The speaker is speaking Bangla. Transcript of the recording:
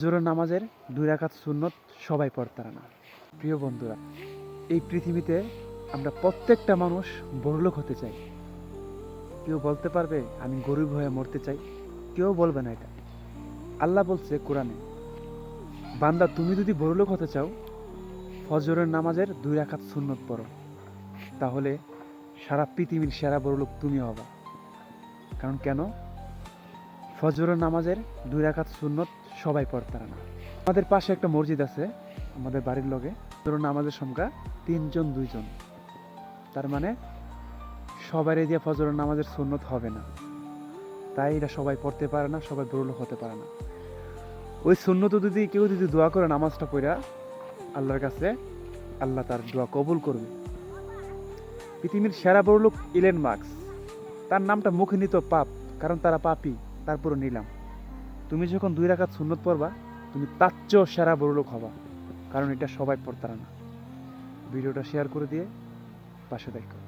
ফজরের নামাজের 2 রাকাত সুন্নত সবাই পড়তারা না। প্রিয় বন্ধুরা, এই পৃথিবীতে আমরা প্রত্যেকটা মানুষ বড়লোক হতে চাই। কেউ বলতে পারবে আমি গরিব হয়ে মরতে চাই? কেউ বলবে না এটা। আল্লাহ বলছে কোরআনে, বান্দা তুমি যদি বড়লোক হতে চাও ফজরের নামাজের 2 রাকাত সুন্নত পড়ো, তাহলে সারা পৃথিবীর সেরা বড়লোক তুমি হবা। কারণ কেন? ফজরের নামাজের 2 রাকাত সুন্নত সবাই পড়তারা না। আমাদের পাশে একটা মসজিদ আছে, আমাদের বাড়ির লগে। ফজরের নামাজের সংখ্যা 3 জন 2 জন, তার মানে সবারই দিয়ে ফজরের নামাজের সুন্নত হবে না। তাই এটা সবাই পড়তে পারে না, সবাই বড়লোক হতে পারে না। ওই সুন্নত যদি কেউ দোয়া করে নামাজটা পড়া আল্লাহর কাছে, আল্লাহ তার দোয়া কবুল করবে। পৃথিবীর সেরা বড়লোক ইলেন মার্কস, তার নামটা মুখে নিত পাপ, কারণ তারা পাপী, তারপরে নিলাম। তুমি যখন 2 রাকাত সুন্নত পড়বা, তুমি তার চেয়েও সেরা বড়লোক হবা, কারণ এটা সবাই পড়তারা না। ভিডিওটা শেয়ার করে দিয়ে পাশে দেখো।